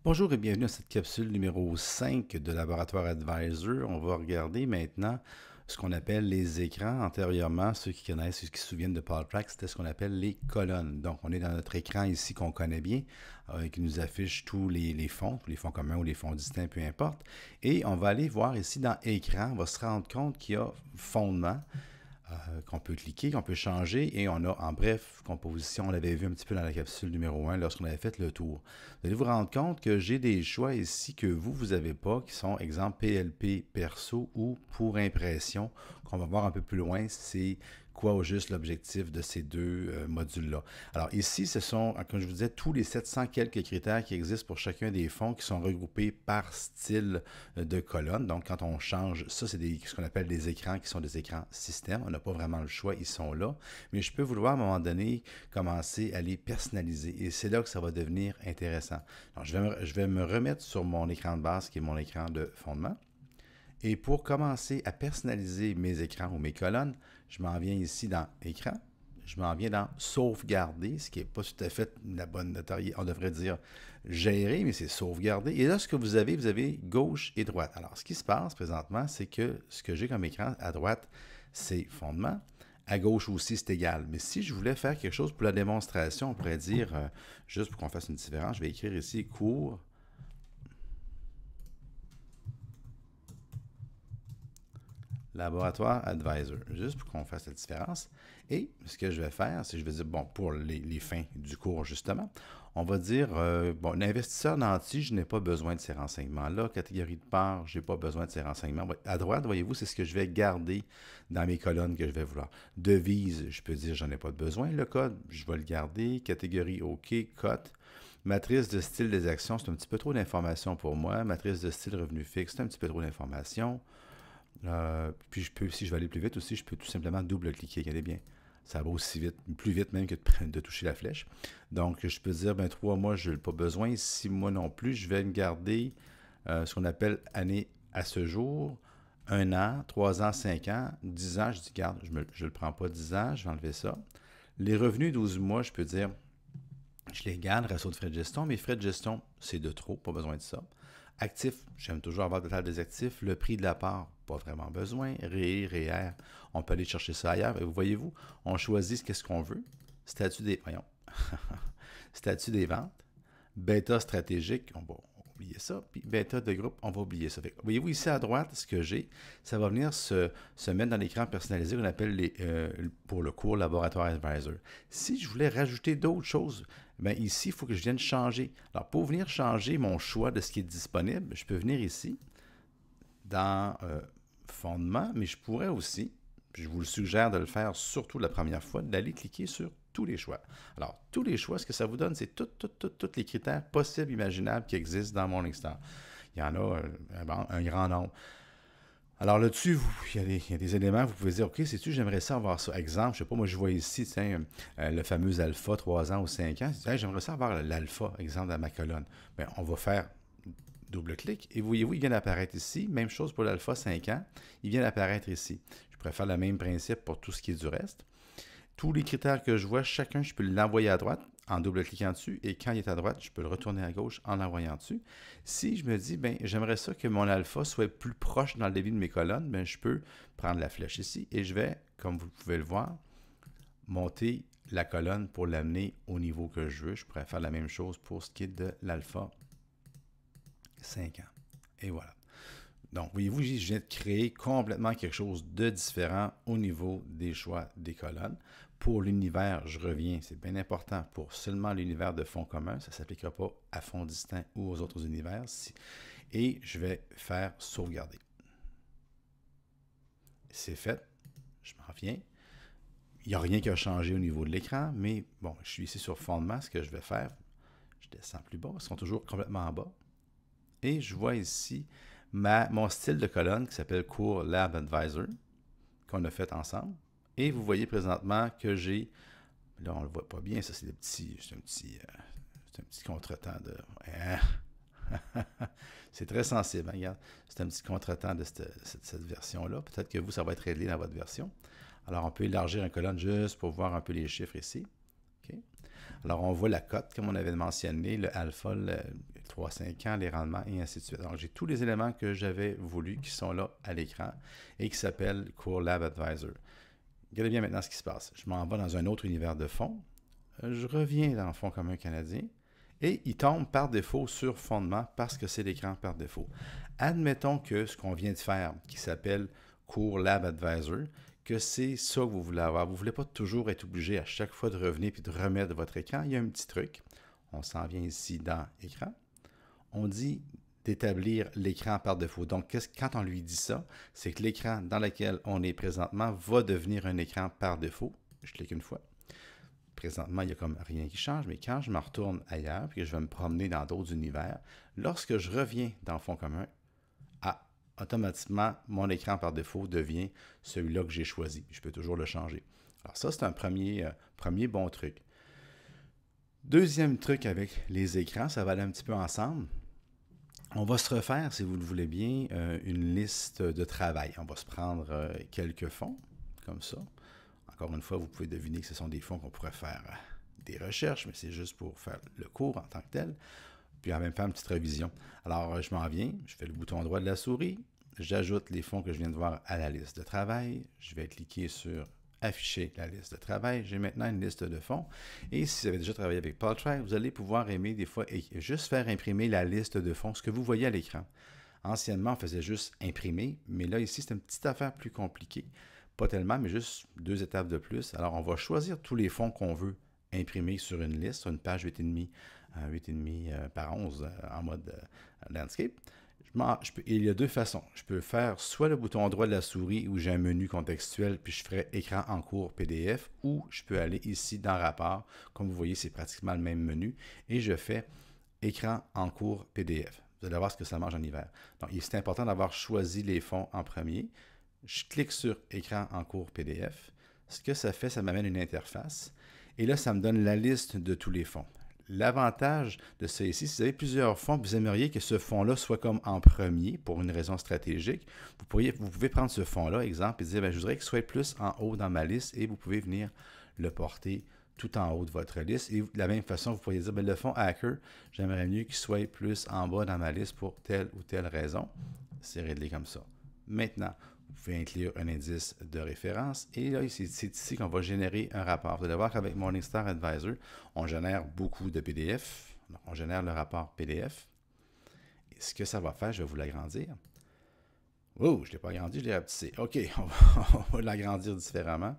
Bonjour et bienvenue à cette capsule numéro 5 de Laboratoire Advisor. On va regarder maintenant ce qu'on appelle les écrans. Antérieurement, ceux qui connaissent, ceux qui se souviennent de PowerTrack, c'était ce qu'on appelle les colonnes. Donc, on est dans notre écran ici qu'on connaît bien, qui nous affiche tous les fonds communs ou les fonds distincts, peu importe. Et on va aller voir ici dans Écran, on va se rendre compte qu'il y a Fondement, qu'on peut cliquer, qu'on peut changer, et on a en bref composition, on l'avait vu un petit peu dans la capsule numéro 1 lorsqu'on avait fait le tour. Vous allez vous rendre compte que j'ai des choix ici que vous n'avez pas, qui sont exemple PLP perso ou pour impression, qu'on va voir un peu plus loin, c'est quoi au juste l'objectif de ces deux modules-là. Alors ici, ce sont, comme je vous disais, tous les 700 quelques critères qui existent pour chacun des fonds qui sont regroupés par style de colonne. Donc quand on change, ça c'est ce qu'on appelle des écrans qui sont des écrans système. On n'a pas vraiment le choix, ils sont là. Mais je peux vouloir à un moment donné commencer à les personnaliser. Et c'est là que ça va devenir intéressant. Alors, je vais me remettre sur mon écran de base qui est mon écran de fondement. Et pour commencer à personnaliser mes écrans ou mes colonnes, je m'en viens ici dans Écran. Je m'en viens dans Sauvegarder, ce qui n'est pas tout à fait la bonne notoriété. On devrait dire Gérer, mais c'est Sauvegarder. Et là, ce que vous avez gauche et droite. Alors, ce qui se passe présentement, c'est que ce que j'ai comme écran à droite, c'est Fondement. À gauche aussi, c'est égal. Mais si je voulais faire quelque chose pour la démonstration, on pourrait dire, juste pour qu'on fasse une différence, je vais écrire ici cours Laboratoire Advisor, juste pour qu'on fasse la différence. Et ce que je vais faire, c'est que je vais dire, bon, pour les fins du cours, justement, on va dire, bon, l'investisseur nanti, je n'ai pas besoin de ces renseignements-là. Catégorie de part, je n'ai pas besoin de ces renseignements. À droite, voyez-vous, c'est ce que je vais garder dans mes colonnes que je vais vouloir. Devise, je peux dire, j'en ai pas besoin. Le code, je vais le garder. Catégorie OK, cote. Matrice de style des actions, c'est un petit peu trop d'informations pour moi. Matrice de style revenu fixe, c'est un petit peu trop d'informations. Puis je peux, si je veux aller plus vite aussi, je peux tout simplement double-cliquer. Regardez bien. Ça va aussi vite, plus vite même que de toucher la flèche. Donc, je peux dire, ben 3 mois, je n'ai pas besoin. 6 mois non plus. Je vais me garder ce qu'on appelle année à ce jour. 1 an, 3 ans, 5 ans, 10 ans. Je dis, garde, je ne le prends pas 10 ans. Je vais enlever ça. Les revenus 12 mois, je peux dire, je les garde, ratio de frais de gestion. Mes frais de gestion, c'est de trop, pas besoin de ça. Actifs, j'aime toujours avoir le total des actifs. Le prix de la part, pas vraiment besoin. REER, on peut aller chercher ça ailleurs. Et vous voyez-vous, on choisit qu'est-ce qu'on veut. Statut des, voyons, statut des ventes. Bêta stratégique, on va oublier ça. Puis bêta de groupe, on va oublier ça. Voyez-vous ici à droite, ce que j'ai, ça va venir se mettre dans l'écran personnalisé qu'on appelle pour le cours Laboratoire Advisor. Si je voulais rajouter d'autres choses, bien ici, il faut que je vienne changer. Alors, pour venir changer mon choix de ce qui est disponible, je peux venir ici dans Fondement, mais je pourrais aussi, je vous le suggère de le faire surtout la première fois, d'aller cliquer sur tous les choix. Alors, tous les choix, ce que ça vous donne, c'est tous les critères possibles, imaginables qui existent dans Morningstar. Il y en a un grand nombre. Alors là-dessus, il y a des éléments, vous pouvez dire, OK, sais-tu, j'aimerais ça avoir ça. Exemple, je ne sais pas, moi je vois ici, tiens, le fameux alpha, 3 ans ou 5 ans. Hey, j'aimerais ça avoir l'alpha, exemple, dans ma colonne. Bien, on va faire double-clic, et voyez-vous, il vient d'apparaître ici. Même chose pour l'alpha 5 ans, il vient d'apparaître ici. Je pourrais faire le même principe pour tout ce qui est du reste. Tous les critères que je vois, chacun, je peux l'envoyer à droite en double-cliquant dessus, et quand il est à droite, je peux le retourner à gauche en l'envoyant dessus. Si je me dis, ben, j'aimerais ça que mon alpha soit plus proche dans le débit de mes colonnes, ben, je peux prendre la flèche ici, et je vais, comme vous pouvez le voir, monter la colonne pour l'amener au niveau que je veux. Je pourrais faire la même chose pour ce qui est de l'alpha 5 ans. Et voilà. Donc, voyez-vous, je viens de créer complètement quelque chose de différent au niveau des choix des colonnes. Pour l'univers, je reviens, c'est bien important, pour seulement l'univers de fonds communs, ça ne s'appliquera pas à fonds distincts ou aux autres univers. Et je vais faire sauvegarder. C'est fait, je m'en viens. Il n'y a rien qui a changé au niveau de l'écran, mais bon, je suis ici sur fondement, ce que je vais faire, je descends plus bas, ils sont toujours complètement en bas. Et je vois ici mon style de colonne qui s'appelle Cours Lab Advisor, qu'on a fait ensemble. Et vous voyez présentement que j'ai, là on ne le voit pas bien, ça c'est un petit contretemps de... c'est très sensible, hein, regarde. C'est un petit contretemps de cette version-là. Peut-être que vous, ça va être réglé dans votre version. Alors on peut élargir une colonne juste pour voir un peu les chiffres ici. Okay. Alors on voit la cote, comme on avait mentionné, le alpha, 3-5 ans, les rendements et ainsi de suite. Alors, j'ai tous les éléments que j'avais voulu qui sont là à l'écran et qui s'appellent Cours Lab Advisor. Regardez bien maintenant ce qui se passe. Je m'en vais dans un autre univers de fonds. Je reviens dans le Fonds commun canadien et il tombe par défaut sur fondement parce que c'est l'écran par défaut. Admettons que ce qu'on vient de faire, qui s'appelle Cours Lab Advisor, que c'est ça que vous voulez avoir. Vous ne voulez pas toujours être obligé à chaque fois de revenir et de remettre votre écran. Il y a un petit truc. On s'en vient ici dans Écran. On dit d'établir l'écran par défaut. Donc, quand on lui dit ça, c'est que l'écran dans lequel on est présentement va devenir un écran par défaut. Je clique une fois. Présentement, il n'y a comme rien qui change, mais quand je me retourne ailleurs et que je vais me promener dans d'autres univers, lorsque je reviens dans le Fonds commun, automatiquement, mon écran par défaut devient celui-là que j'ai choisi. Je peux toujours le changer. Alors ça, c'est un premier bon truc. Deuxième truc avec les écrans, ça va aller un petit peu ensemble. On va se refaire, si vous le voulez bien, une liste de travail. On va se prendre quelques fonds, comme ça. Encore une fois, vous pouvez deviner que ce sont des fonds qu'on pourrait faire des recherches, mais c'est juste pour faire le cours en tant que tel. Puis en même faire une petite révision. Alors, je m'en viens, je fais le bouton droit de la souris, j'ajoute les fonds que je viens de voir à la liste de travail. Je vais cliquer sur afficher la liste de travail. J'ai maintenant une liste de fonds. Et si vous avez déjà travaillé avec PaulTrack, vous allez pouvoir aimer des fois et juste faire imprimer la liste de fonds, ce que vous voyez à l'écran. Anciennement, on faisait juste imprimer, mais là, ici, c'est une petite affaire plus compliquée. Pas tellement, mais juste 2 étapes de plus. Alors, on va choisir tous les fonds qu'on veut imprimer sur une liste, sur une page 8,5 par 11 en mode landscape. Il y a 2 façons. Je peux faire soit le bouton droit de la souris où j'ai un menu contextuel, puis je ferai écran en cours PDF, ou je peux aller ici dans rapport. Comme vous voyez, c'est pratiquement le même menu. Et je fais écran en cours PDF. Vous allez voir ce que ça mange en hiver. Donc, c'est important d'avoir choisi les fonds en premier. Je clique sur écran en cours PDF. Ce que ça fait, ça m'amène une interface. Et là, ça me donne la liste de tous les fonds. L'avantage de ça ici, si vous avez plusieurs fonds, vous aimeriez que ce fonds-là soit comme en premier pour une raison stratégique, vous pouvez prendre ce fonds-là, exemple, et dire, je voudrais qu'il soit plus en haut dans ma liste et vous pouvez venir le porter tout en haut de votre liste. Et de la même façon, vous pourriez dire, le fonds Hacker, j'aimerais mieux qu'il soit plus en bas dans ma liste pour telle ou telle raison. C'est réglé comme ça. Maintenant, vous pouvez inclure un indice de référence et là, c'est ici qu'on va générer un rapport. Vous allez voir qu'avec Morningstar Advisor, on génère beaucoup de PDF. Donc, on génère le rapport PDF. Et ce que ça va faire, je vais vous l'agrandir. Oh, je ne l'ai pas agrandi, je l'ai rapetissé. OK, on va l'agrandir différemment.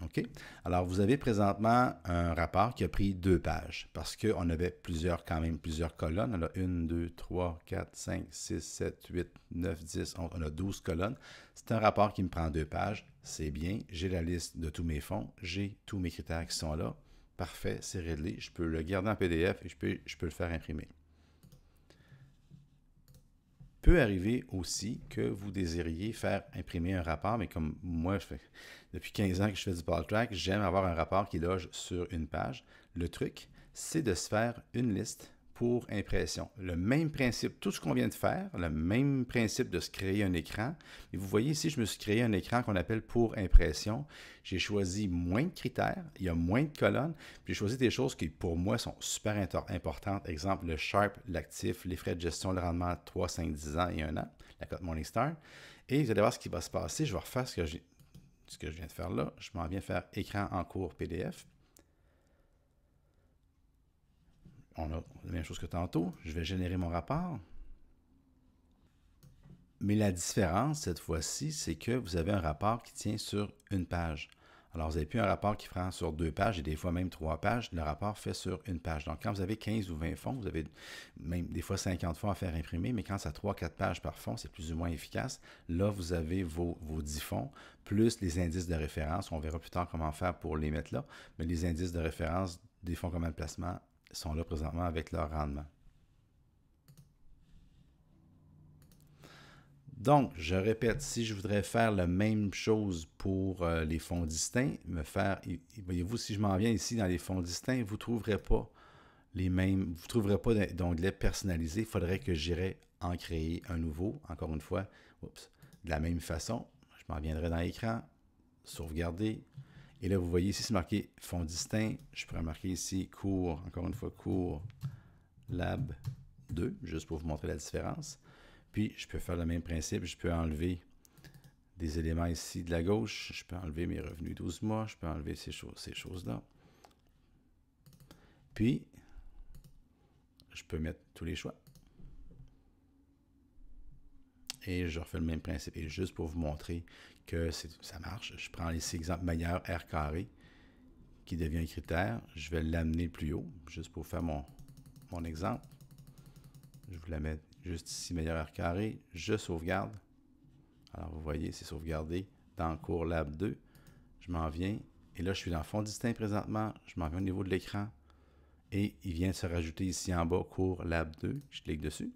OK. Alors, vous avez présentement un rapport qui a pris 2 pages parce qu'on avait quand même plusieurs colonnes. On a 1, 2, 3, 4, 5, 6, 7, 8, 9, 10, on a 12 colonnes. C'est un rapport qui me prend 2 pages. C'est bien. J'ai la liste de tous mes fonds. J'ai tous mes critères qui sont là. Parfait, c'est réglé. Je peux le garder en PDF et je peux le faire imprimer. Peut arriver aussi que vous désiriez faire imprimer un rapport, mais comme moi, depuis 15 ans que je fais du PaulTrack, j'aime avoir un rapport qui loge sur une page. Le truc, c'est de se faire une liste pour impression. Le même principe, tout ce qu'on vient de faire, le même principe de se créer un écran. Et vous voyez ici, je me suis créé un écran qu'on appelle pour impression. J'ai choisi moins de critères, il y a moins de colonnes, puis j'ai choisi des choses qui pour moi sont super importantes. Exemple, le Sharpe, l'actif, les frais de gestion, le rendement à 3, 5, 10 ans et 1 an, la cote Morningstar. Et vous allez voir ce qui va se passer. Je vais refaire ce que je viens de faire là. Je m'en viens faire écran en cours PDF. On a la même chose que tantôt. Je vais générer mon rapport. Mais la différence, cette fois-ci, c'est que vous avez un rapport qui tient sur une page. Alors, vous n'avez plus un rapport qui prend sur 2 pages et des fois même 3 pages. Le rapport fait sur une page. Donc, quand vous avez 15 ou 20 fonds, vous avez même des fois 50 fonds à faire imprimer, mais quand c'est à 3-4 pages par fonds, c'est plus ou moins efficace. Là, vous avez vos 10 fonds, plus les indices de référence. On verra plus tard comment faire pour les mettre là. Mais les indices de référence des fonds communs de placement sont là présentement avec leur rendement. Donc, je répète, si je voudrais faire la même chose pour les fonds distincts, voyez-vous, si je m'en viens ici dans les fonds distincts, vous ne trouverez pas d'onglet personnalisé. Il faudrait que j'irais en créer un nouveau, encore une fois, de la même façon. Je m'en viendrai dans l'écran, sauvegarder. Et là, vous voyez ici, c'est marqué fonds distincts. Je pourrais marquer ici cours, encore une fois, cours Lab 2, juste pour vous montrer la différence. Puis, je peux faire le même principe, je peux enlever des éléments ici de la gauche, je peux enlever mes revenus 12 mois, je peux enlever ces choses-là. Puis, je peux mettre tous les choix. Et je refais le même principe. Et juste pour vous montrer que ça marche, je prends ici exemple meilleur R carré qui devient un critère. Je vais l'amener plus haut, juste pour faire mon exemple. Je vous la mets juste ici, meilleur R carré. Je sauvegarde. Alors, vous voyez, c'est sauvegardé dans Cours Lab 2. Je m'en viens. Et là, je suis dans fond distinct présentement. Je m'en viens au niveau de l'écran. Et il vient de se rajouter ici en bas, Cours Lab 2. Je clique dessus.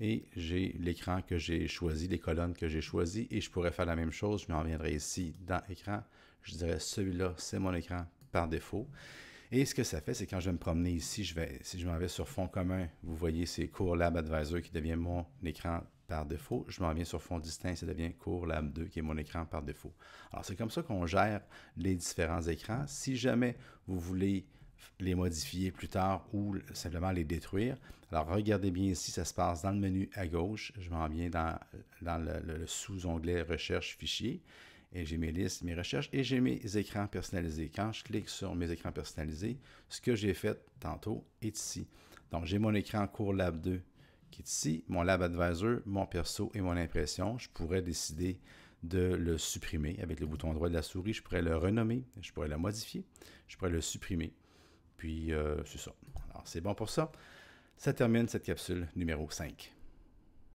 Et j'ai l'écran que j'ai choisi, les colonnes que j'ai choisies. Et je pourrais faire la même chose. Je m'en viendrai ici dans écran. Je dirais celui-là, c'est mon écran par défaut. Et ce que ça fait, c'est quand je vais me promener ici, si je m'en vais sur fond commun, vous voyez, c'est Cours Lab Advisor qui devient mon écran par défaut. Je m'en viens sur fond distinct, ça devient Cours Lab 2 qui est mon écran par défaut. Alors, c'est comme ça qu'on gère les différents écrans. Si jamais vous voulez les modifier plus tard ou simplement les détruire, alors regardez bien ici, ça se passe dans le menu à gauche. Je m'en viens dans le sous-onglet Recherche fichier. Et j'ai mes listes, mes recherches et j'ai mes écrans personnalisés. Quand je clique sur mes écrans personnalisés, ce que j'ai fait tantôt est ici. Donc, j'ai mon écran Cours Lab 2 qui est ici, mon Lab Advisor, mon perso et mon impression. Je pourrais décider de le supprimer avec le bouton droit de la souris. Je pourrais le renommer, je pourrais le modifier, je pourrais le supprimer. Puis, c'est ça. Alors, c'est bon pour ça. Ça termine cette capsule numéro 5.